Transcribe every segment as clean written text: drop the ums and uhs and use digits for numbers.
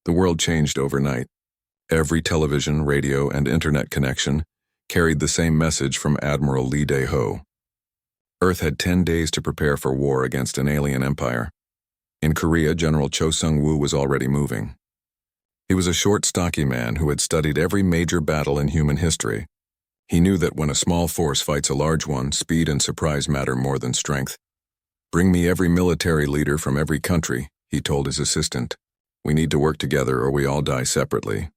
The world changed overnight. Every television, radio, and internet connection carried the same message from Admiral Lee Dae-ho. Earth had 10 days to prepare for war against an alien empire. In Korea, General Cho Sung-woo was already moving. He was a short, stocky man who had studied every major battle in human history. He knew that when a small force fights a large one, speed and surprise matter more than strength. "Bring me every military leader from every country," he told his assistant. "We need to work together or we all die separately."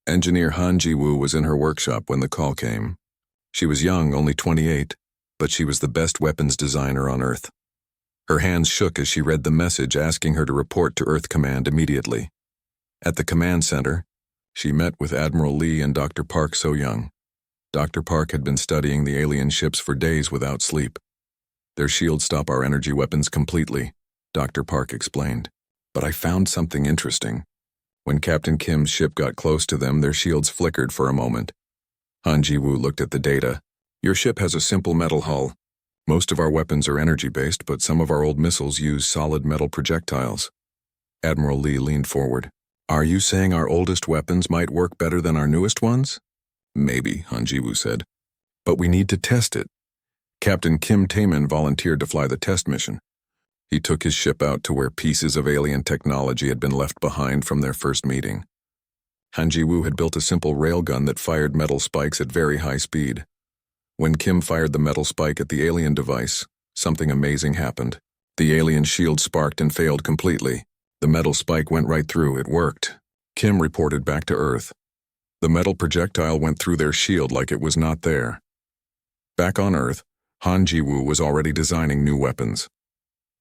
Engineer Han Ji-woo was in her workshop when the call came. She was young, only 28, but she was the best weapons designer on Earth. Her hands shook as she read the message asking her to report to Earth Command immediately. At the command center, she met with Admiral Lee and Dr. Park So-young. Dr. Park had been studying the alien ships for days without sleep. "Their shields stop our energy weapons completely," Dr. Park explained. "But I found something interesting. When Captain Kim's ship got close to them, their shields flickered for a moment." Han Ji-woo looked at the data. "Your ship has a simple metal hull. Most of our weapons are energy-based, but some of our old missiles use solid metal projectiles." Admiral Lee leaned forward. "Are you saying our oldest weapons might work better than our newest ones?" "Maybe," Han Ji-woo said. "But we need to test it." Captain Kim Taemin volunteered to fly the test mission. He took his ship out to where pieces of alien technology had been left behind from their first meeting. Han Ji-woo had built a simple railgun that fired metal spikes at very high speed. When Kim fired the metal spike at the alien device, something amazing happened. The alien shield sparked and failed completely. The metal spike went right through. It worked. Kim reported back to Earth. The metal projectile went through their shield like it was not there. Back on Earth, Han Ji-woo was already designing new weapons.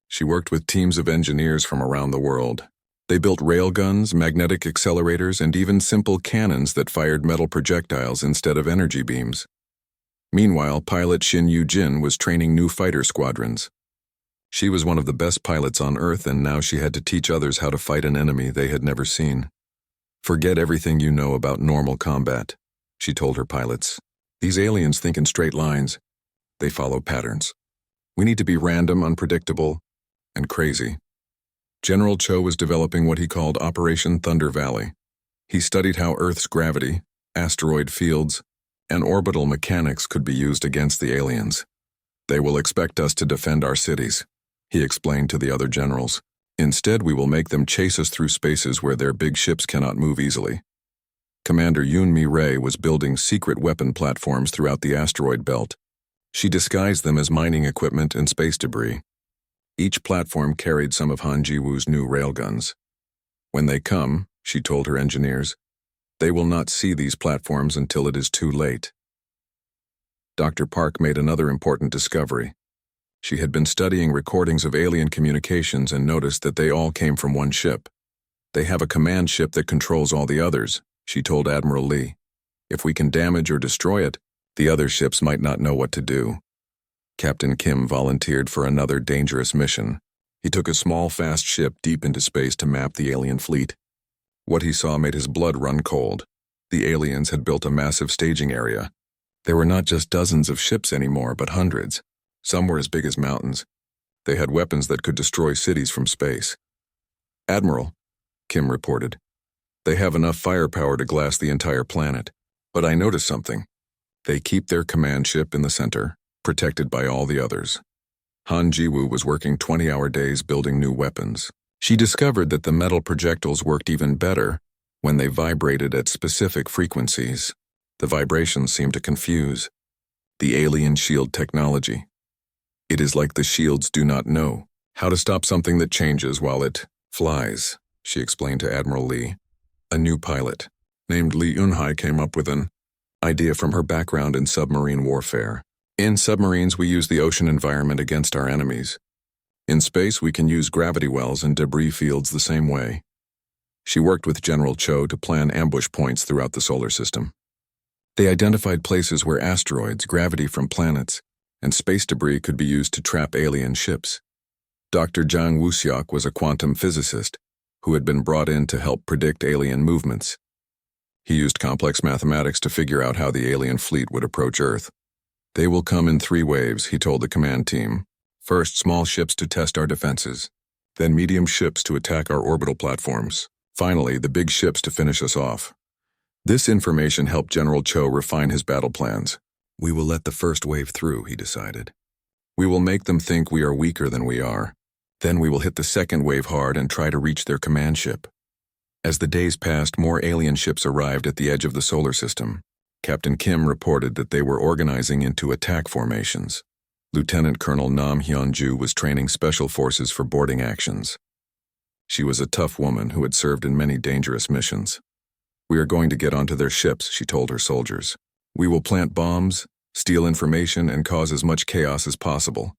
She worked with teams of engineers from around the world. They built railguns, magnetic accelerators, and even simple cannons that fired metal projectiles instead of energy beams. Meanwhile, pilot Shin Yu-jin was training new fighter squadrons. She was one of the best pilots on Earth, and now she had to teach others how to fight an enemy they had never seen. "Forget everything you know about normal combat," she told her pilots. "These aliens think in straight lines. They follow patterns. We need to be random, unpredictable, and crazy." General Cho was developing what he called Operation Thunder Valley. He studied how Earth's gravity, asteroid fields, and orbital mechanics could be used against the aliens. "They will expect us to defend our cities," he explained to the other generals. "Instead, we will make them chase us through spaces where their big ships cannot move easily." Commander Yoon Mi-rae was building secret weapon platforms throughout the asteroid belt. She disguised them as mining equipment and space debris. Each platform carried some of Han Ji-woo's new railguns. "When they come," she told her engineers, "they will not see these platforms until it is too late." Dr. Park made another important discovery. She had been studying recordings of alien communications and noticed that they all came from one ship. "They have a command ship that controls all the others," she told Admiral Lee. "If we can damage or destroy it, the other ships might not know what to do." Captain Kim volunteered for another dangerous mission. He took a small, fast ship deep into space to map the alien fleet. What he saw made his blood run cold. The aliens had built a massive staging area. There were not just dozens of ships anymore, but hundreds. Some were as big as mountains. They had weapons that could destroy cities from space. "Admiral," Kim reported, "they have enough firepower to glass the entire planet. But I noticed something. They keep their command ship in the center, protected by all the others." Han Ji-woo was working 20-hour days building new weapons. She discovered that the metal projectiles worked even better when they vibrated at specific frequencies. The vibrations seemed to confuse the alien shield technology. "It is like the shields do not know how to stop something that changes while it flies," she explained to Admiral Lee. A new pilot named Lee Eun-hai came up with an idea from her background in submarine warfare. "In submarines, we use the ocean environment against our enemies. In space, we can use gravity wells and debris fields the same way." She worked with General Cho to plan ambush points throughout the solar system. They identified places where asteroids, gravity from planets, and space debris could be used to trap alien ships. Dr. Jang Woo-seok was a quantum physicist who had been brought in to help predict alien movements. He used complex mathematics to figure out how the alien fleet would approach Earth. "They will come in 3 waves," he told the command team. "First, small ships to test our defenses. Then medium ships to attack our orbital platforms. Finally, the big ships to finish us off. This information helped General Cho refine his battle plans. We will let the first wave through, he decided. We will make them think we are weaker than we are. Then we will hit the second wave hard and try to reach their command ship. As the days passed, more alien ships arrived at the edge of the solar system. Captain Kim reported that they were organizing into attack formations. Lieutenant Colonel Nam Hyun-ju was training special forces for boarding actions. She was a tough woman who had served in many dangerous missions. We are going to get onto their ships, she told her soldiers. We will plant bombs, steal information, and cause as much chaos as possible.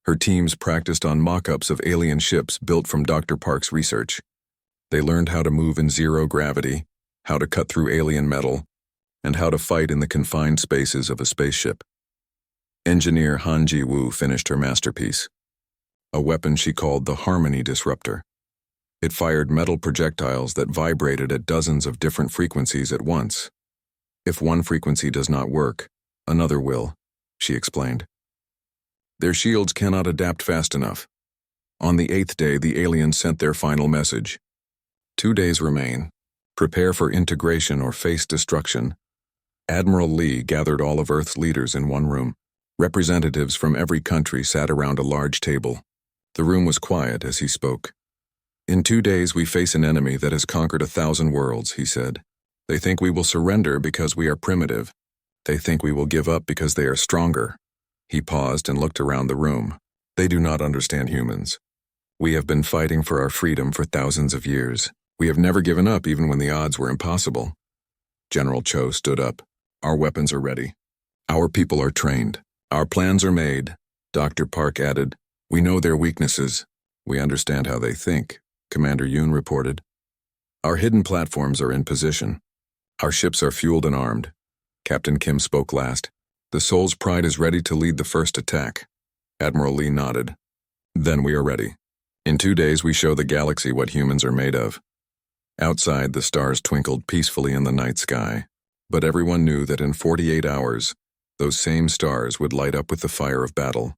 Her teams practiced on mock-ups of alien ships built from Dr. Park's research. They learned how to move in zero gravity, how to cut through alien metal, and how to fight in the confined spaces of a spaceship. Engineer Han Ji-woo finished her masterpiece, a weapon she called the Harmony Disruptor. It fired metal projectiles that vibrated at dozens of different frequencies at once. If one frequency does not work, another will, she explained. Their shields cannot adapt fast enough. On the 8th day, the aliens sent their final message. 2 days remain. Prepare for integration or face destruction. Admiral Lee gathered all of Earth's leaders in one room. Representatives from every country sat around a large table. The room was quiet as he spoke. In 2 days, we face an enemy that has conquered 1,000 worlds, he said. They think we will surrender because we are primitive. They think we will give up because they are stronger. He paused and looked around the room. They do not understand humans. We have been fighting for our freedom for thousands of years. We have never given up even when the odds were impossible. General Cho stood up. Our weapons are ready. Our people are trained. Our plans are made. Dr. Park added, we know their weaknesses. We understand how they think, Commander Yoon reported. Our hidden platforms are in position. Our ships are fueled and armed. Captain Kim spoke last. The Soul's Pride is ready to lead the first attack. Admiral Lee nodded. Then we are ready. In 2 days we show the galaxy what humans are made of. Outside, the stars twinkled peacefully in the night sky, but everyone knew that in 48 hours, those same stars would light up with the fire of battle.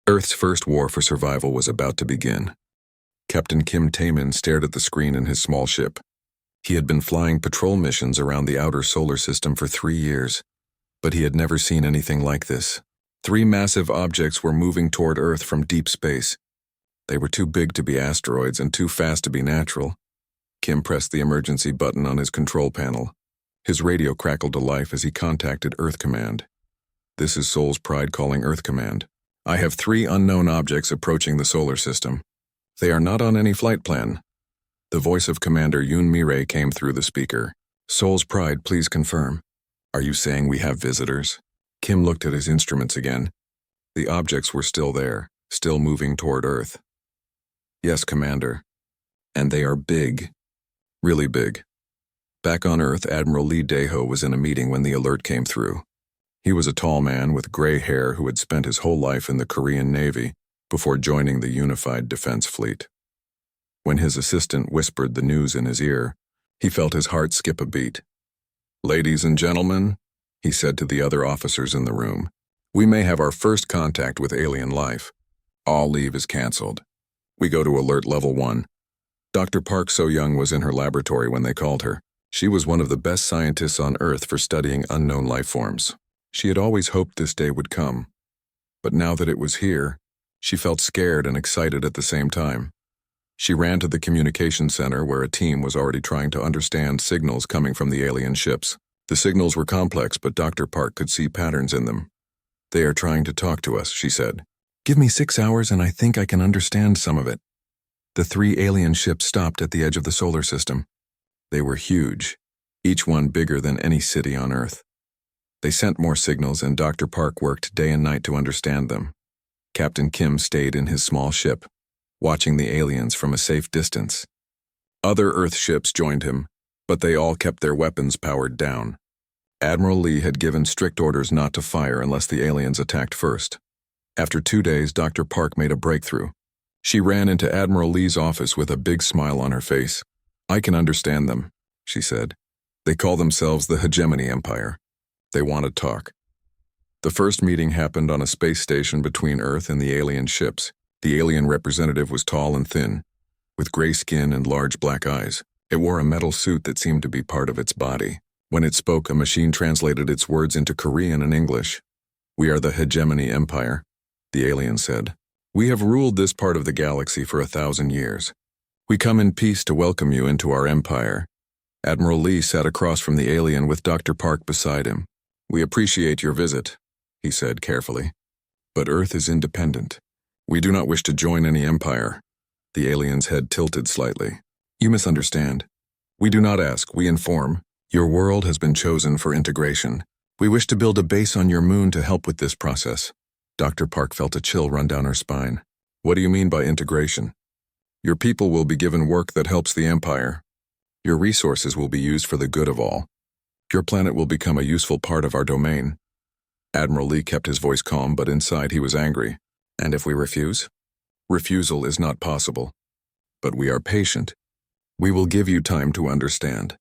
Earth's first war for survival was about to begin. Captain Kim Taemin stared at the screen in his small ship. He had been flying patrol missions around the outer solar system for 3 years, but he had never seen anything like this. 3 massive objects were moving toward Earth from deep space. They were too big to be asteroids and too fast to be natural. Kim pressed the emergency button on his control panel. His radio crackled to life as he contacted Earth Command. This is Soul's Pride calling Earth Command. I have 3 unknown objects approaching the solar system. They are not on any flight plan. The voice of Commander Yoon Mi-rae came through the speaker. Soul's Pride, please confirm. Are you saying we have visitors? Kim looked at his instruments again. The objects were still there, still moving toward Earth. Yes, Commander. And they are big. Really big. Back on Earth, Admiral Lee Dae-ho was in a meeting when the alert came through. He was a tall man with gray hair who had spent his whole life in the Korean Navy before joining the Unified Defense Fleet. When his assistant whispered the news in his ear, he felt his heart skip a beat. Ladies and gentlemen, he said to the other officers in the room, we may have our first contact with alien life. All leave is canceled. We go to alert level 1. Dr. Park So-young was in her laboratory when they called her. She was one of the best scientists on Earth for studying unknown life forms. She had always hoped this day would come. But now that it was here, she felt scared and excited at the same time. She ran to the communication center where a team was already trying to understand signals coming from the alien ships. The signals were complex, but Dr. Park could see patterns in them. They are trying to talk to us, she said. Give me 6 hours and I think I can understand some of it. The 3 alien ships stopped at the edge of the solar system. They were huge, each one bigger than any city on Earth. They sent more signals and Dr. Park worked day and night to understand them. Captain Kim stayed in his small ship, watching the aliens from a safe distance. Other Earth ships joined him, but they all kept their weapons powered down. Admiral Lee had given strict orders not to fire unless the aliens attacked first. After 2 days, Dr. Park made a breakthrough. She ran into Admiral Lee's office with a big smile on her face. I can understand them, she said. They call themselves the Hegemony Empire. They want to talk. The first meeting happened on a space station between Earth and the alien ships. The alien representative was tall and thin, with gray skin and large black eyes. It wore a metal suit that seemed to be part of its body. When it spoke, a machine translated its words into Korean and English. "We are the Hegemony Empire," the alien said. "We have ruled this part of the galaxy for 1,000 years. We come in peace to welcome you into our empire." Admiral Lee sat across from the alien with Dr. Park beside him. "We appreciate your visit," he said carefully. "But Earth is independent. We do not wish to join any empire." The alien's head tilted slightly. "You misunderstand. We do not ask, we inform. Your world has been chosen for integration. We wish to build a base on your moon to help with this process." Dr. Park felt a chill run down her spine. "What do you mean by integration?" "Your people will be given work that helps the empire. Your resources will be used for the good of all. Your planet will become a useful part of our domain." Admiral Lee kept his voice calm, but inside he was angry. "And if we refuse?" "Refusal is not possible. But we are patient. We will give you time to understand.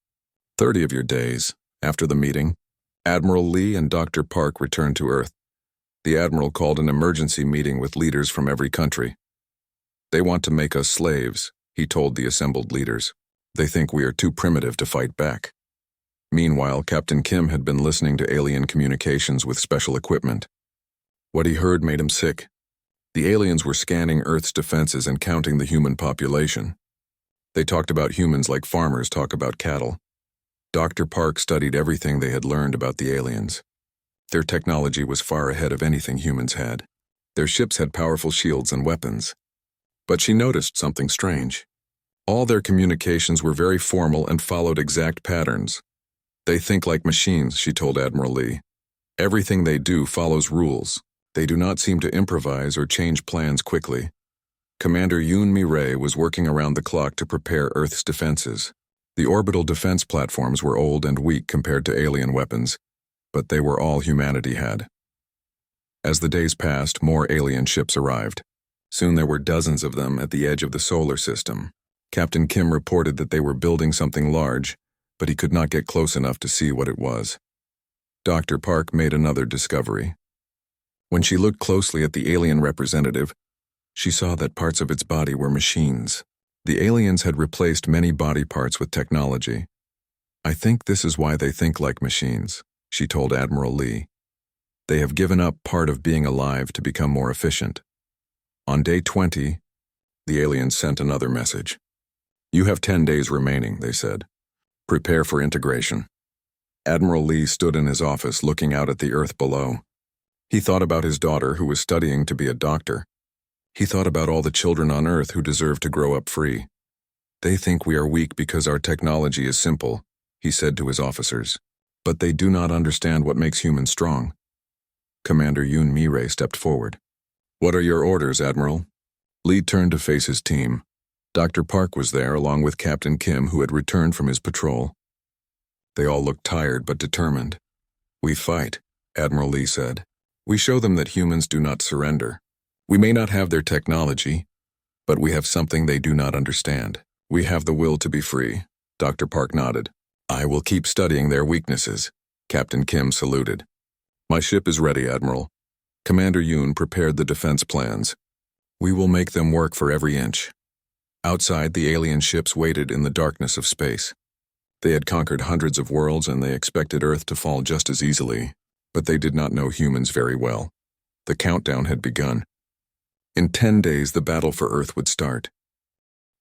30 of your days." After the meeting, Admiral Lee and Dr. Park returned to Earth. The Admiral called an emergency meeting with leaders from every country. "They want to make us slaves," he told the assembled leaders. "They think we are too primitive to fight back." Meanwhile, Captain Kim had been listening to alien communications with special equipment. What he heard made him sick. The aliens were scanning Earth's defenses and counting the human population. They talked about humans like farmers talk about cattle. Dr. Park studied everything they had learned about the aliens. Their technology was far ahead of anything humans had. Their ships had powerful shields and weapons. But she noticed something strange. All their communications were very formal and followed exact patterns. "They think like machines," she told Admiral Lee. "Everything they do follows rules. They do not seem to improvise or change plans quickly." Commander Yoon Mi-rae was working around the clock to prepare Earth's defenses. The orbital defense platforms were old and weak compared to alien weapons, but they were all humanity had. As the days passed, more alien ships arrived. Soon there were dozens of them at the edge of the solar system. Captain Kim reported that they were building something large, but he could not get close enough to see what it was. Dr. Park made another discovery. When she looked closely at the alien representative, she saw that parts of its body were machines. The aliens had replaced many body parts with technology. "I think this is why they think like machines," she told Admiral Lee. "They have given up part of being alive to become more efficient." On day 20, the aliens sent another message. "You have 10 days remaining," they said. "Prepare for integration." Admiral Lee stood in his office looking out at the Earth below. He thought about his daughter who was studying to be a doctor. He thought about all the children on Earth who deserve to grow up free. "They think we are weak because our technology is simple," he said to his officers. "But they do not understand what makes humans strong." Commander Yoon Mi-rae stepped forward. "What are your orders, Admiral?" Lee turned to face his team. Dr. Park was there along with Captain Kim, who had returned from his patrol. They all looked tired but determined. "We fight," Admiral Lee said. "We show them that humans do not surrender. We may not have their technology, but we have something they do not understand. We have the will to be free." Dr. Park nodded. "I will keep studying their weaknesses." Captain Kim saluted. "My ship is ready, Admiral." Commander Yoon prepared the defense plans. "We will make them work for every inch." Outside, the alien ships waited in the darkness of space. They had conquered hundreds of worlds and they expected Earth to fall just as easily, but they did not know humans very well. The countdown had begun. In 10 days, the battle for Earth would start.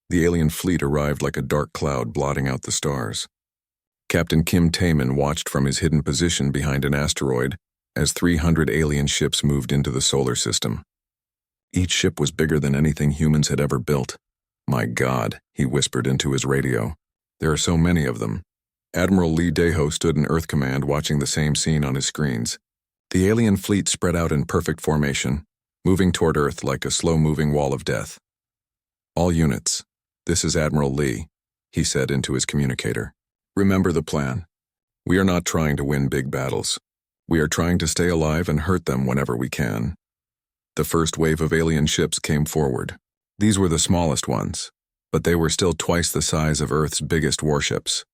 The alien fleet arrived like a dark cloud blotting out the stars. Captain Kim Taemin watched from his hidden position behind an asteroid as 300 alien ships moved into the solar system. Each ship was bigger than anything humans had ever built. "My God," he whispered into his radio. "There are so many of them." Admiral Lee Dae-ho stood in Earth Command watching the same scene on his screens. The alien fleet spread out in perfect formation, moving toward Earth like a slow-moving wall of death. "All units, this is Admiral Lee," he said into his communicator. "Remember the plan. We are not trying to win big battles. We are trying to stay alive and hurt them whenever we can." The first wave of alien ships came forward. These were the smallest ones, but they were still twice the size of Earth's biggest warships.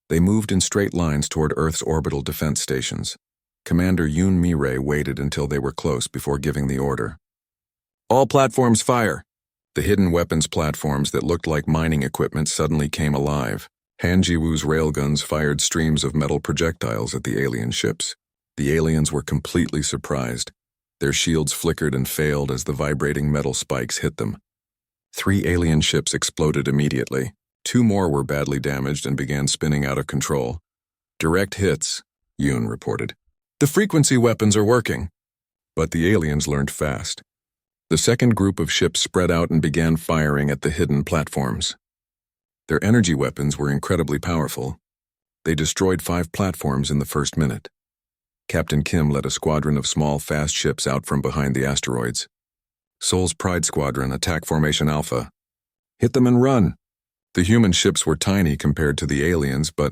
They moved in straight lines toward Earth's orbital defense stations. Commander Yoon Mi-rae waited until they were close before giving the order. "All platforms fire!" The hidden weapons platforms that looked like mining equipment suddenly came alive. Han Jiwoo's railguns fired streams of metal projectiles at the alien ships. The aliens were completely surprised. Their shields flickered and failed as the vibrating metal spikes hit them. 3 alien ships exploded immediately. 2 more were badly damaged and began spinning out of control. Direct hits, Yoon reported. The frequency weapons are working. But the aliens learned fast. The second group of ships spread out and began firing at the hidden platforms. Their energy weapons were incredibly powerful. They destroyed 5 platforms in the first minute. Captain Kim led a squadron of small, fast ships out from behind the asteroids. Seoul's Pride Squadron, Attack Formation Alpha. Hit them and run! The human ships were tiny compared to the aliens, but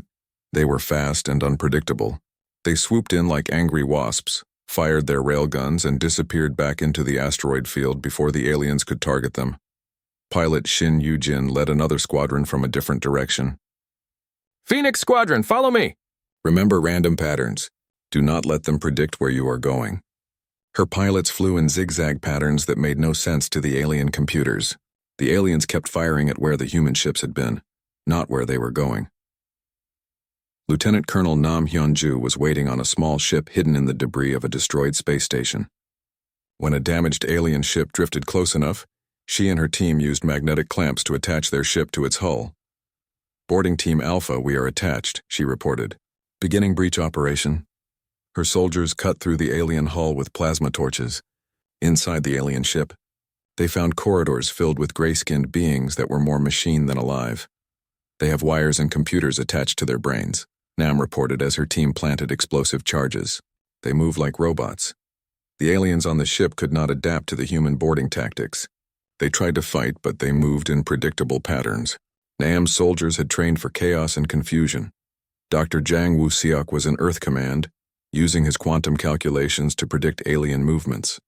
they were fast and unpredictable. They swooped in like angry wasps, fired their railguns, and disappeared back into the asteroid field before the aliens could target them. Pilot Shin Yoo-jin led another squadron from a different direction. Phoenix Squadron, follow me! Remember random patterns. Do not let them predict where you are going. Her pilots flew in zigzag patterns that made no sense to the alien computers. The aliens kept firing at where the human ships had been, not where they were going. Lieutenant Colonel Nam Hyun-ju was waiting on a small ship hidden in the debris of a destroyed space station. When a damaged alien ship drifted close enough, she and her team used magnetic clamps to attach their ship to its hull. Boarding Team Alpha, we are attached, she reported. Beginning breach operation. Her soldiers cut through the alien hull with plasma torches. Inside the alien ship, they found corridors filled with gray-skinned beings that were more machine than alive. They have wires and computers attached to their brains, Nam reported as her team planted explosive charges. They move like robots. The aliens on the ship could not adapt to the human boarding tactics. They tried to fight, but they moved in predictable patterns. Nam's soldiers had trained for chaos and confusion. Dr. Jang Woo-seok was in Earth Command, using his quantum calculations to predict alien movements.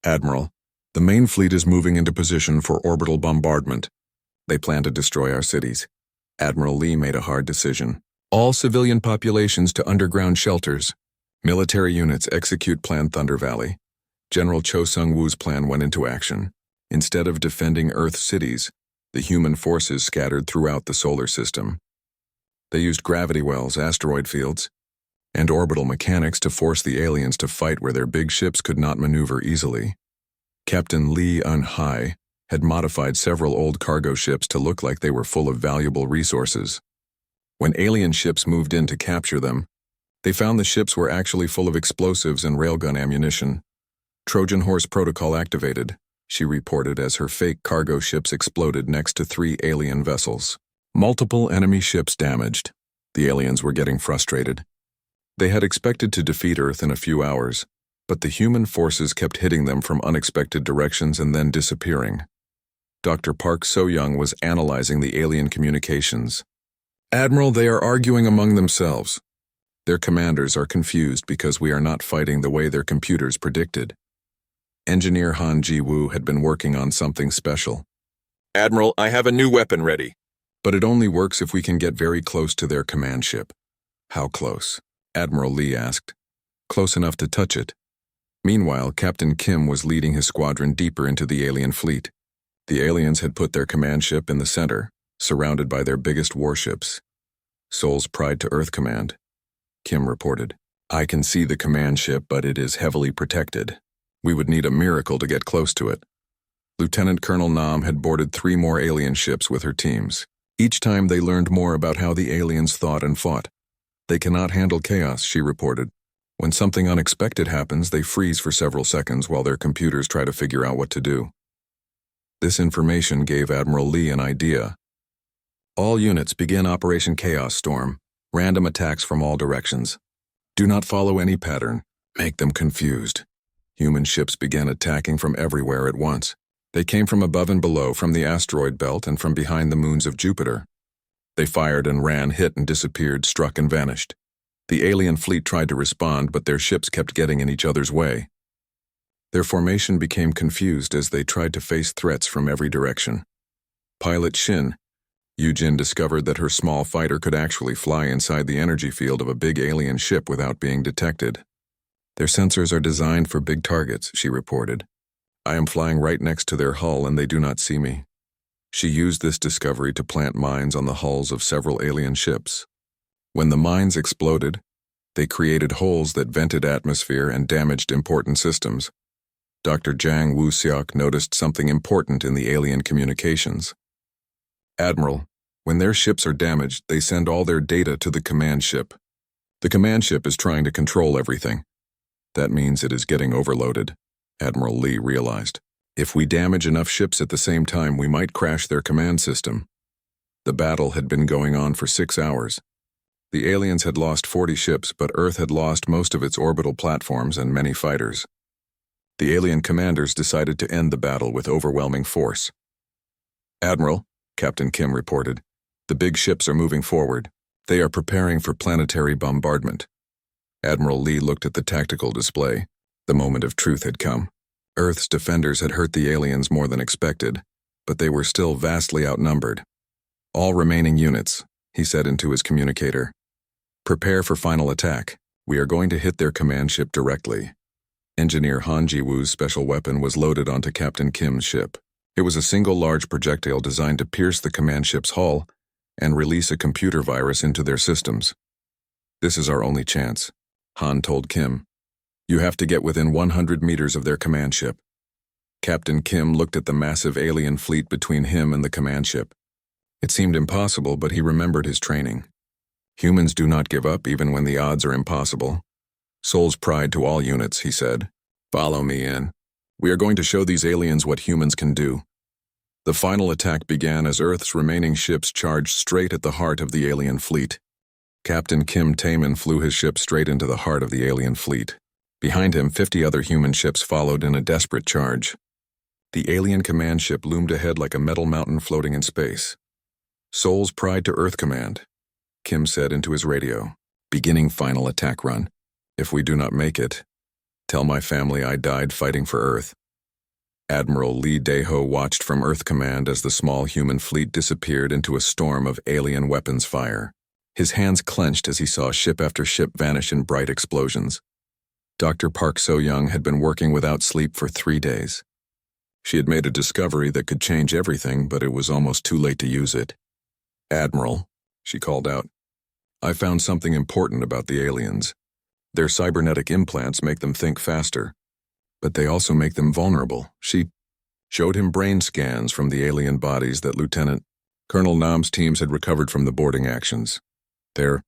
Admiral, the main fleet is moving into position for orbital bombardment. They plan to destroy our cities. Admiral Lee made a hard decision. All civilian populations to underground shelters. Military units execute Plan Thunder Valley. General Cho Sung-woo's plan went into action. Instead of defending Earth cities, the human forces scattered throughout the solar system. They used gravity wells, asteroid fields, and orbital mechanics to force the aliens to fight where their big ships could not maneuver easily. Captain Lee Un-hai had modified several old cargo ships to look like they were full of valuable resources. When alien ships moved in to capture them, they found the ships were actually full of explosives and railgun ammunition. Trojan Horse Protocol activated, she reported as her fake cargo ships exploded next to 3 alien vessels. Multiple enemy ships damaged. The aliens were getting frustrated. They had expected to defeat Earth in a few hours, but the human forces kept hitting them from unexpected directions and then disappearing. Dr. Park So-young was analyzing the alien communications. Admiral, they are arguing among themselves. Their commanders are confused because we are not fighting the way their computers predicted. Engineer Han Ji-woo had been working on something special. Admiral, I have a new weapon ready. But it only works if we can get very close to their command ship. How close? Admiral Lee asked. Close enough to touch it. Meanwhile, Captain Kim was leading his squadron deeper into the alien fleet. The aliens had put their command ship in the center, surrounded by their biggest warships. Seoul's Pride to Earth Command. Kim reported. I can see the command ship, but it is heavily protected. We would need a miracle to get close to it. Lieutenant Colonel Nam had boarded 3 more alien ships with her teams. Each time they learned more about how the aliens thought and fought. They cannot handle chaos, she reported. When something unexpected happens, they freeze for several seconds while their computers try to figure out what to do. This information gave Admiral Lee an idea. All units begin Operation Chaos Storm. Random attacks from all directions. Do not follow any pattern. Make them confused. Human ships began attacking from everywhere at once. They came from above and below, from the asteroid belt and from behind the moons of Jupiter. They fired and ran, hit and disappeared, struck and vanished. The alien fleet tried to respond, but their ships kept getting in each other's way. Their formation became confused as they tried to face threats from every direction. Pilot Shin Yoo-jin discovered that her small fighter could actually fly inside the energy field of a big alien ship without being detected. Their sensors are designed for big targets, she reported. I am flying right next to their hull and they do not see me. She used this discovery to plant mines on the hulls of several alien ships. When the mines exploded, they created holes that vented atmosphere and damaged important systems. Dr. Zhang Wuxiak noticed something important in the alien communications. Admiral, when their ships are damaged, they send all their data to the command ship. The command ship is trying to control everything. That means it is getting overloaded, Admiral Li realized. If we damage enough ships at the same time, we might crash their command system. The battle had been going on for 6 hours. The aliens had lost 40 ships, but Earth had lost most of its orbital platforms and many fighters. The alien commanders decided to end the battle with overwhelming force. Admiral, Captain Kim reported, the big ships are moving forward. They are preparing for planetary bombardment. Admiral Li looked at the tactical display. The moment of truth had come. Earth's defenders had hurt the aliens more than expected, but they were still vastly outnumbered. All remaining units, he said into his communicator. Prepare for final attack. We are going to hit their command ship directly. Engineer Han Jiwoo's special weapon was loaded onto Captain Kim's ship. It was a single large projectile designed to pierce the command ship's hull and release a computer virus into their systems. This is our only chance, Han told Kim. You have to get within 100 meters of their command ship. Captain Kim looked at the massive alien fleet between him and the command ship. It seemed impossible, but he remembered his training. Humans do not give up even when the odds are impossible. Soul's pride to all units, he said. Follow me in. We are going to show these aliens what humans can do. The final attack began as Earth's remaining ships charged straight at the heart of the alien fleet. Captain Kim Taemin flew his ship straight into the heart of the alien fleet. Behind him, 50 other human ships followed in a desperate charge. The alien command ship loomed ahead like a metal mountain floating in space. Soul's pride to Earth Command, Kim said into his radio. Beginning final attack run. If we do not make it, tell my family I died fighting for Earth. Admiral Lee Daeho watched from Earth Command as the small human fleet disappeared into a storm of alien weapons fire. His hands clenched as he saw ship after ship vanish in bright explosions. Dr. Park So-young had been working without sleep for 3 days. She had made a discovery that could change everything, but it was almost too late to use it. Admiral, she called out, I found something important about the aliens. Their cybernetic implants make them think faster, but they also make them vulnerable. She showed him brain scans from the alien bodies that Lieutenant Colonel Nam's teams had recovered from the boarding actions. Their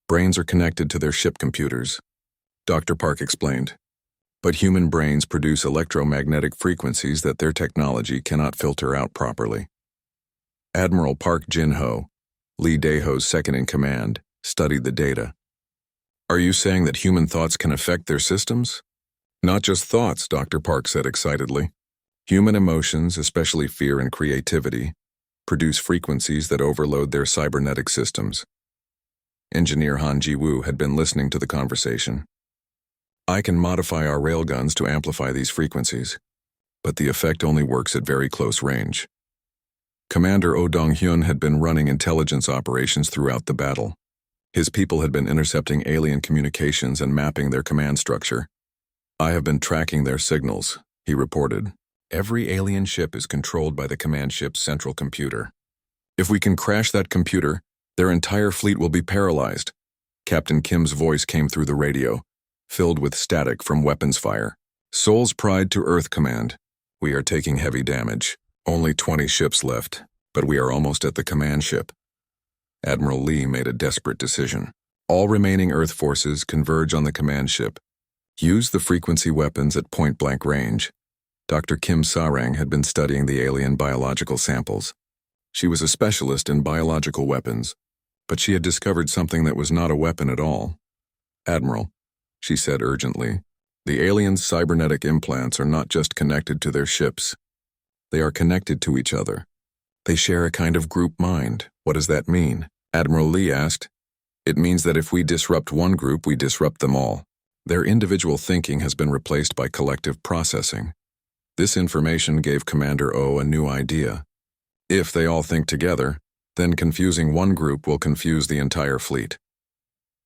brains are connected to their ship computers, Dr. Park explained. But human brains produce electromagnetic frequencies that their technology cannot filter out properly. Admiral Park Jin-ho, Lee Daeho's second-in-command, studied the data. Are you saying that human thoughts can affect their systems? Not just thoughts, Dr. Park said excitedly. Human emotions, especially fear and creativity, produce frequencies that overload their cybernetic systems. Engineer Han Ji-woo had been listening to the conversation. I can modify our railguns to amplify these frequencies, but the effect only works at very close range. Commander Oh Dong-hyun had been running intelligence operations throughout the battle. His people had been intercepting alien communications and mapping their command structure. I have been tracking their signals, he reported. Every alien ship is controlled by the command ship's central computer. If we can crash that computer, their entire fleet will be paralyzed. Captain Kim's voice came through the radio, filled with static from weapons fire. Soul's pride to Earth Command. We are taking heavy damage. Only 20 ships left, but we are almost at the command ship. Admiral Lee made a desperate decision. All remaining Earth forces converge on the command ship. Use the frequency weapons at point-blank range. Dr. Kim Sarang had been studying the alien biological samples. She was a specialist in biological weapons, but she had discovered something that was not a weapon at all. Admiral, she said urgently, the aliens' cybernetic implants are not just connected to their ships. They are connected to each other. They share a kind of group mind. What does that mean? Admiral Lee asked. It means that if we disrupt one group, we disrupt them all. Their individual thinking has been replaced by collective processing. This information gave Commander O a new idea. If they all think together, then confusing one group will confuse the entire fleet.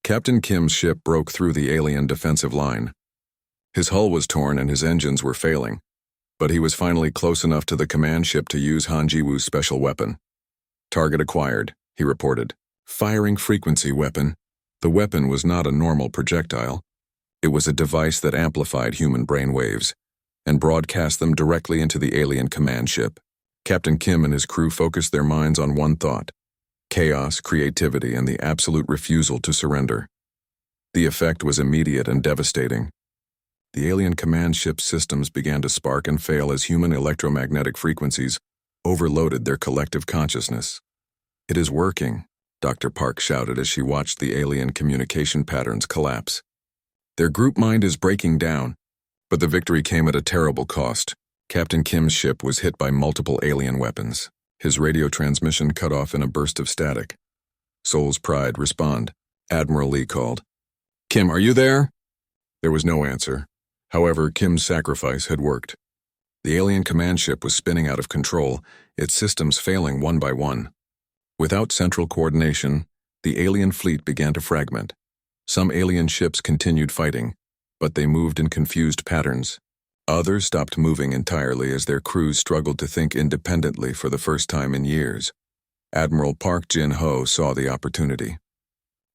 Captain Kim's ship broke through the alien defensive line. His hull was torn and his engines were failing, but he was finally close enough to the command ship to use Han Ji-woo's special weapon. Target acquired, he reported. Firing frequency weapon. The weapon was not a normal projectile. It was a device that amplified human brainwaves and broadcast them directly into the alien command ship. Captain Kim and his crew focused their minds on one thought: chaos, creativity, and the absolute refusal to surrender. The effect was immediate and devastating. The alien command ship's systems began to spark and fail as human electromagnetic frequencies overloaded their collective consciousness. "It is working," Dr. Park shouted as she watched the alien communication patterns collapse. "Their group mind is breaking down." But the victory came at a terrible cost. Captain Kim's ship was hit by multiple alien weapons. His radio transmission cut off in a burst of static. "Soul's Pride, respond," Admiral Lee called. "Kim, are you there?" There was no answer. However, Kim's sacrifice had worked. The alien command ship was spinning out of control, its systems failing one by one. Without central coordination, the alien fleet began to fragment. Some alien ships continued fighting, but they moved in confused patterns. Others stopped moving entirely as their crews struggled to think independently for the first time in years. Admiral Park Jin-ho saw the opportunity.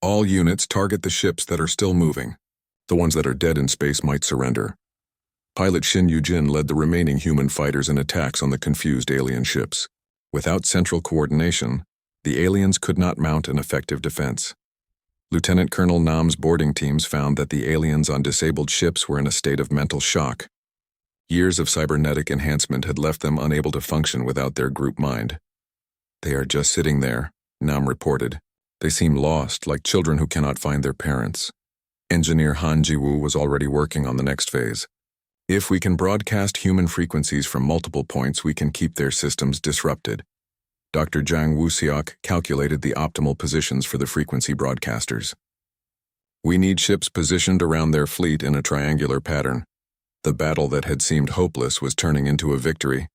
"All units target the ships that are still moving. The ones that are dead in space might surrender." Pilot Shin Yu-jin led the remaining human fighters in attacks on the confused alien ships. Without central coordination, the aliens could not mount an effective defense. Lieutenant Colonel Nam's boarding teams found that the aliens on disabled ships were in a state of mental shock. Years of cybernetic enhancement had left them unable to function without their group mind. "They are just sitting there," Nam reported. "They seem lost, like children who cannot find their parents." Engineer Han Ji-woo was already working on the next phase. "If we can broadcast human frequencies from multiple points, we can keep their systems disrupted." Dr. Jang Woo-seok calculated the optimal positions for the frequency broadcasters. "We need ships positioned around their fleet in a triangular pattern." The battle that had seemed hopeless was turning into a victory.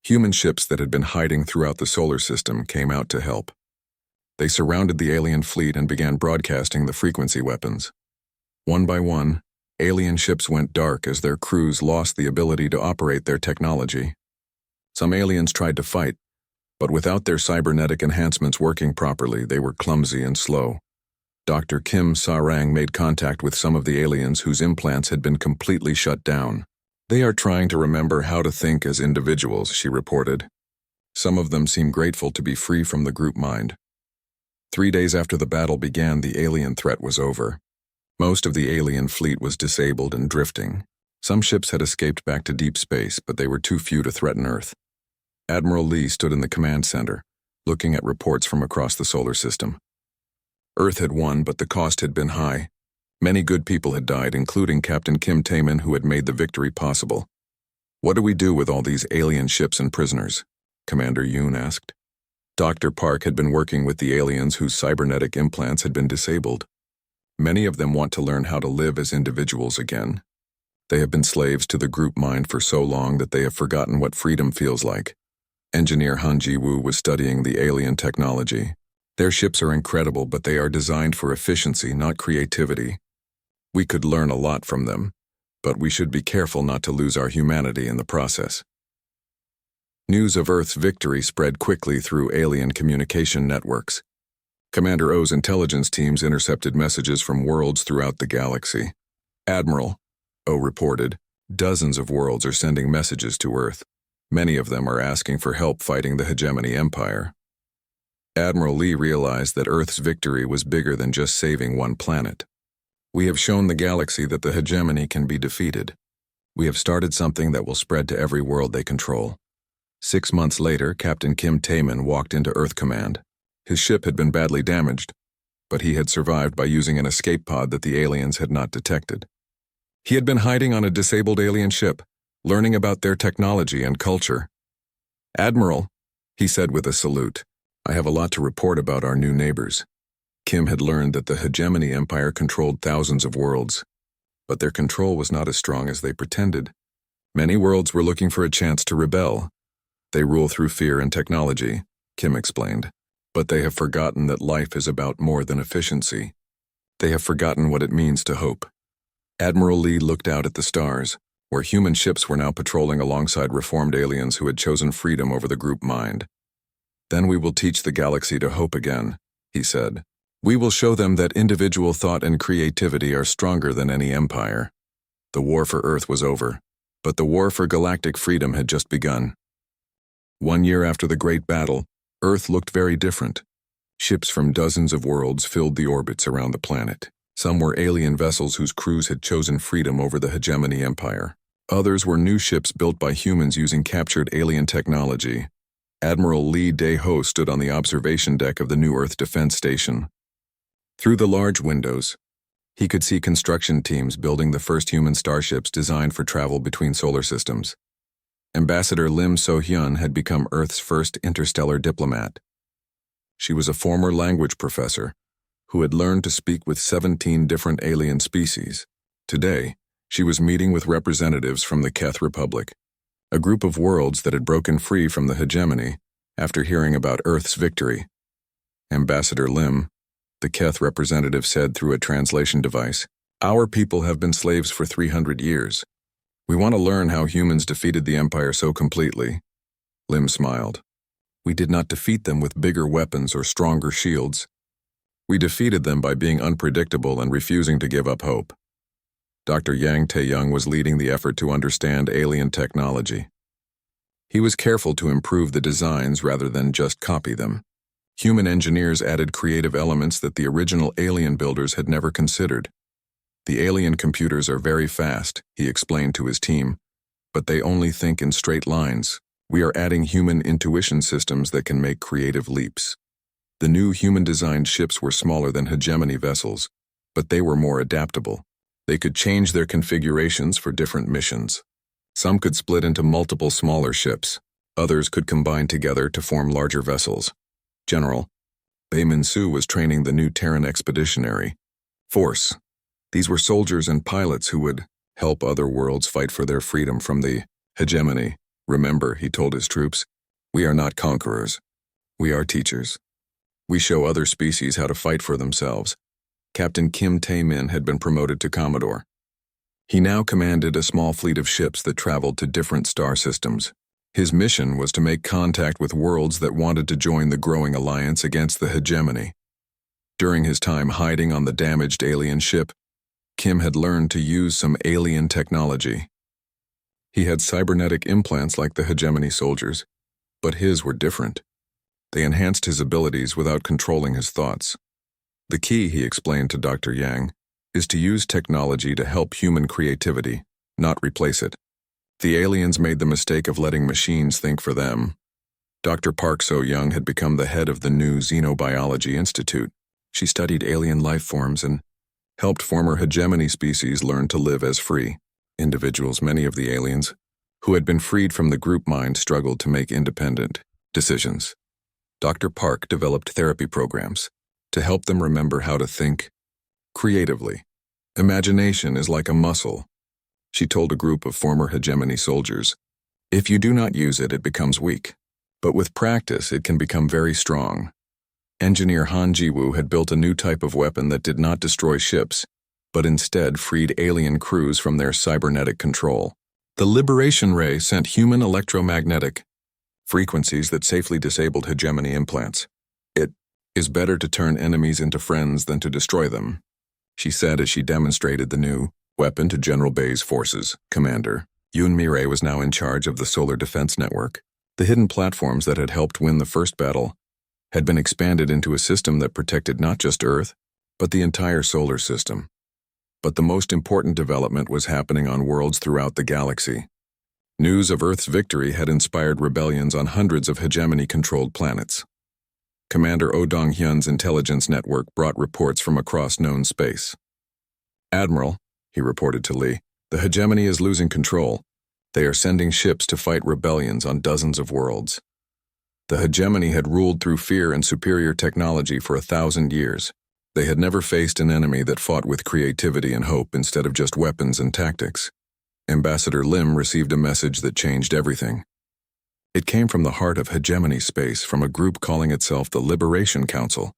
Human ships that had been hiding throughout the solar system came out to help. They surrounded the alien fleet and began broadcasting the frequency weapons. One by one, alien ships went dark as their crews lost the ability to operate their technology. Some aliens tried to fight, but without their cybernetic enhancements working properly, they were clumsy and slow. Dr. Kim Sarang made contact with some of the aliens whose implants had been completely shut down. "They are trying to remember how to think as individuals," she reported. Some of them seemed grateful to be free from the group mind. 3 days after the battle began, the alien threat was over. Most of the alien fleet was disabled and drifting. Some ships had escaped back to deep space, but they were too few to threaten Earth. Admiral Lee stood in the command center, looking at reports from across the solar system. Earth had won, but the cost had been high. Many good people had died, including Captain Kim Taemin, who had made the victory possible. "What do we do with all these alien ships and prisoners?" Commander Yoon asked. Dr. Park had been working with the aliens whose cybernetic implants had been disabled. Many of them want to learn how to live as individuals again. They have been slaves to the group mind for so long that they have forgotten what freedom feels like. Engineer Han Ji-woo was studying the alien technology. "Their ships are incredible, but they are designed for efficiency, not creativity. We could learn a lot from them, but we should be careful not to lose our humanity in the process." News of Earth's victory spread quickly through alien communication networks. Commander O's intelligence teams intercepted messages from worlds throughout the galaxy. "Admiral," O reported, "dozens of worlds are sending messages to Earth. Many of them are asking for help fighting the hegemony empire." Admiral Lee realized that Earth's victory was bigger than just saving one planet. "We have shown the galaxy that the hegemony can be defeated. We have started something that will spread to every world they control." 6 months later, Captain Kim Taemin walked into Earth Command. His ship had been badly damaged, but he had survived by using an escape pod that the aliens had not detected. He had been hiding on a disabled alien ship, learning about their technology and culture. "Admiral," he said with a salute, "I have a lot to report about our new neighbors." Kim had learned that the hegemony empire controlled thousands of worlds, but their control was not as strong as they pretended. Many worlds were looking for a chance to rebel. "They rule through fear and technology," Kim explained, "but they have forgotten that life is about more than efficiency. They have forgotten what it means to hope." Admiral Lee looked out at the stars. where human ships were now patrolling alongside reformed aliens who had chosen freedom over the group mind. "Then we will teach the galaxy to hope again," he said. "We will show them that individual thought and creativity are stronger than any empire." The war for Earth was over, but the war for galactic freedom had just begun. 1 year after the Great Battle, Earth looked very different. Ships from dozens of worlds filled the orbits around the planet. Some were alien vessels whose crews had chosen freedom over the hegemony empire. Others were new ships built by humans using captured alien technology. Admiral Lee Dae-ho stood on the observation deck of the New Earth Defense Station. Through the large windows, he could see construction teams building the first human starships designed for travel between solar systems. Ambassador Lim So-hyun had become Earth's first interstellar diplomat. She was a former language professor who had learned to speak with 17 different alien species. Today, she was meeting with representatives from the Keth Republic, a group of worlds that had broken free from the hegemony after hearing about Earth's victory. Ambassador Lim, the Keth representative, said through a translation device, "Our people have been slaves for 300 years. We want to learn how humans defeated the Empire so completely." Lim smiled. "We did not defeat them with bigger weapons or stronger shields. We defeated them by being unpredictable and refusing to give up hope." Dr. Yang Tae-young was leading the effort to understand alien technology. He was careful to improve the designs rather than just copy them. Human engineers added creative elements that the original alien builders had never considered. "The alien computers are very fast," he explained to his team, "but they only think in straight lines. We are adding human intuition systems that can make creative leaps." The new human-designed ships were smaller than hegemony vessels, but they were more adaptable. They could change their configurations for different missions. Some could split into multiple smaller ships. Others could combine together to form larger vessels. General Bae Min-soo was training the new Terran Expeditionary Force. These were soldiers and pilots who would help other worlds fight for their freedom from the hegemony. "Remember," he told his troops, "we are not conquerors. We are teachers. We show other species how to fight for themselves." Captain Kim Tae-min had been promoted to Commodore. He now commanded a small fleet of ships that traveled to different star systems. His mission was to make contact with worlds that wanted to join the growing alliance against the hegemony. During his time hiding on the damaged alien ship, Kim had learned to use some alien technology. He had cybernetic implants like the hegemony soldiers, but his were different. They enhanced his abilities without controlling his thoughts. "The key," he explained to Dr. Yang, "is to use technology to help human creativity, not replace it. The aliens made the mistake of letting machines think for them." Dr. Park So-young had become the head of the new Xenobiology Institute. She studied alien life forms and helped former hegemony species learn to live as free individuals. Many of the aliens who had been freed from the group mind struggled to make independent decisions. Dr. Park developed therapy programs to help them remember how to think creatively. "Imagination is like a muscle," she told a group of former hegemony soldiers. "If you do not use it, it becomes weak. But with practice, it can become very strong." Engineer Han Ji-woo had built a new type of weapon that did not destroy ships, but instead freed alien crews from their cybernetic control. The Liberation Ray sent human electromagnetic frequencies that safely disabled hegemony implants. "It is better to turn enemies into friends than to destroy them," she said as she demonstrated the new weapon to General Bae's forces. Commander Yoon Mi-rae was now in charge of the Solar Defense Network. The hidden platforms that had helped win the first battle had been expanded into a system that protected not just Earth, but the entire solar system. But the most important development was happening on worlds throughout the galaxy. News of Earth's victory had inspired rebellions on hundreds of hegemony-controlled planets. Commander Oh Dong-hyun's intelligence network brought reports from across known space. "Admiral," he reported to Lee, "the hegemony is losing control. They are sending ships to fight rebellions on dozens of worlds." The hegemony had ruled through fear and superior technology for 1,000 years. They had never faced an enemy that fought with creativity and hope instead of just weapons and tactics. Ambassador Lim received a message that changed everything. It came from the heart of hegemony space, from a group calling itself the Liberation Council.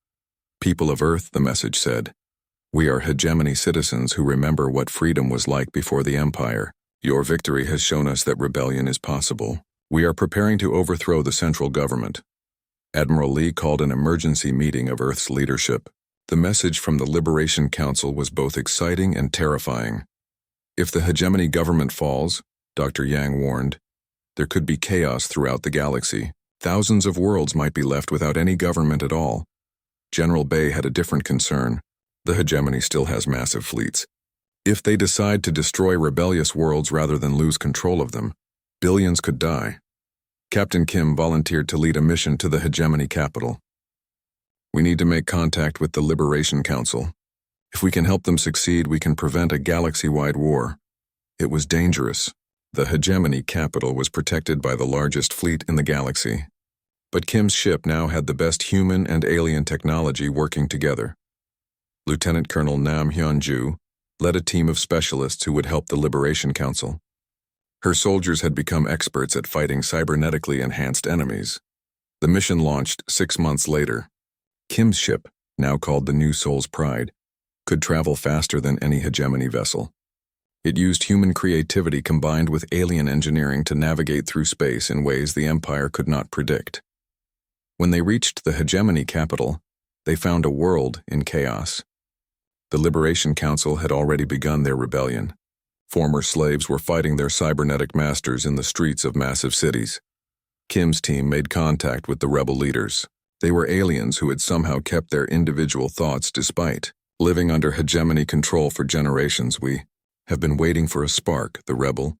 "People of Earth," the message said, "we are hegemony citizens who remember what freedom was like before the Empire. Your victory has shown us that rebellion is possible. We are preparing to overthrow the central government. Admiral Lee called an emergency meeting of Earth's leadership. The message from the Liberation Council was both exciting and terrifying. If the hegemony government falls, Dr. Yang warned, there could be chaos throughout the galaxy. Thousands of worlds might be left without any government at all. General Bay had a different concern. The hegemony still has massive fleets. If they decide to destroy rebellious worlds rather than lose control of them, billions could die. Captain Kim volunteered to lead a mission to the hegemony capital. We need to make contact with the Liberation Council. If we can help them succeed, we can prevent a galaxy-wide war. It was dangerous. The hegemony capital was protected by the largest fleet in the galaxy. But Kim's ship now had the best human and alien technology working together. Lieutenant Colonel Nam Hyun-ju led a team of specialists who would help the Liberation Council. Her soldiers had become experts at fighting cybernetically enhanced enemies. The mission launched 6 months later. Kim's ship, now called the New Soul's Pride, could travel faster than any hegemony vessel. It used human creativity combined with alien engineering to navigate through space in ways the Empire could not predict. When they reached the hegemony capital, they found a world in chaos. The Liberation Council had already begun their rebellion. Former slaves were fighting their cybernetic masters in the streets of massive cities. Kim's team made contact with the rebel leaders. They were aliens who had somehow kept their individual thoughts despite living under hegemony control for generations. We have been waiting for a spark, the rebel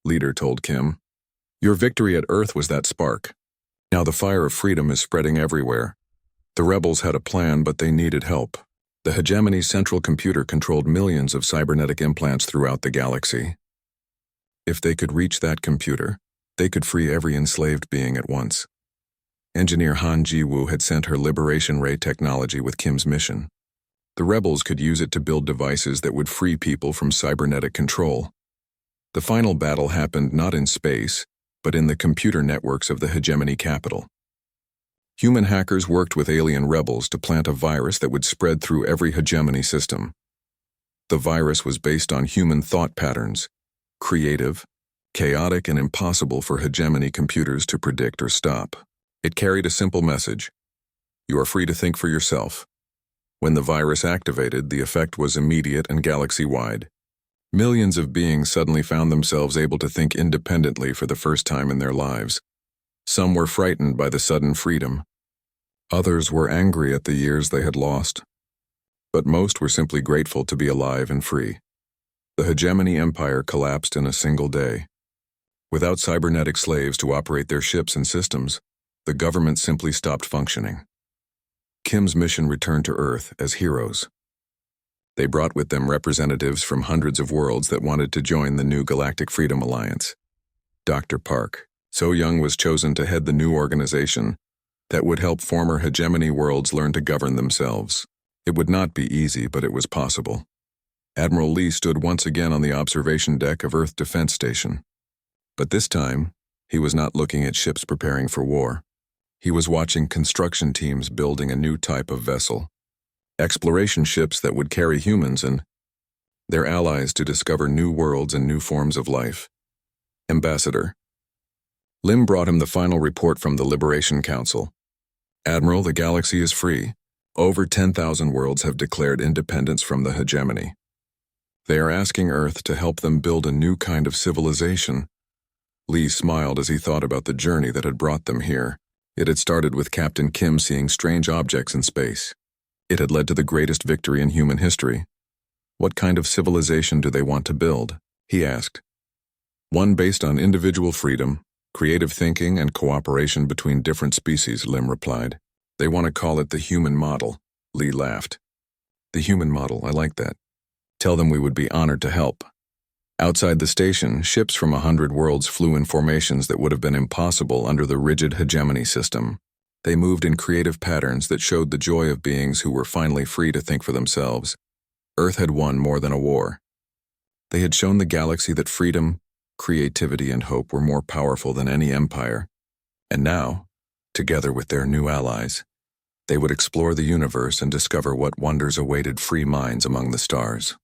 leader told Kim. Your victory at Earth was that spark. Now the fire of freedom is spreading everywhere. The rebels had a plan, but they needed help. The hegemony's central computer controlled millions of cybernetic implants throughout the galaxy. If they could reach that computer, they could free every enslaved being at once. Engineer Han Ji-woo had sent her Liberation Ray technology with Kim's mission. The rebels could use it to build devices that would free people from cybernetic control. The final battle happened not in space, but in the computer networks of the hegemony capital. Human hackers worked with alien rebels to plant a virus that would spread through every hegemony system. The virus was based on human thought patterns, creative, chaotic, and impossible for hegemony computers to predict or stop. It carried a simple message: you are free to think for yourself. When the virus activated, the effect was immediate and galaxy-wide. Millions of beings suddenly found themselves able to think independently for the first time in their lives. Some were frightened by the sudden freedom. Others were angry at the years they had lost. But most were simply grateful to be alive and free. The hegemony empire collapsed in a single day. Without cybernetic slaves to operate their ships and systems, the government simply stopped functioning. Kim's mission returned to Earth as heroes. They brought with them representatives from hundreds of worlds that wanted to join the new Galactic Freedom Alliance. Dr. Park, So Young, was chosen to head the new organization that would help former hegemony worlds learn to govern themselves. It would not be easy, but it was possible. Admiral Lee stood once again on the observation deck of Earth Defense Station. But this time, he was not looking at ships preparing for war. He was watching construction teams building a new type of vessel. Exploration ships that would carry humans and their allies to discover new worlds and new forms of life. Ambassador Lim brought him the final report from the Liberation Council. Admiral, the galaxy is free. Over 10,000 worlds have declared independence from the hegemony. They are asking Earth to help them build a new kind of civilization. Lee smiled as he thought about the journey that had brought them here. It had started with Captain Kim seeing strange objects in space. It had led to the greatest victory in human history. What kind of civilization do they want to build? He asked. One based on individual freedom, creative thinking, and cooperation between different species, Lim replied. They want to call it the human model. Lee laughed. The human model, I like that. Tell them we would be honored to help. Outside the station, ships from 100 worlds flew in formations that would have been impossible under the rigid hegemony system. They moved in creative patterns that showed the joy of beings who were finally free to think for themselves. Earth had won more than a war. They had shown the galaxy that freedom, creativity, and hope were more powerful than any empire. And now, together with their new allies, they would explore the universe and discover what wonders awaited free minds among the stars.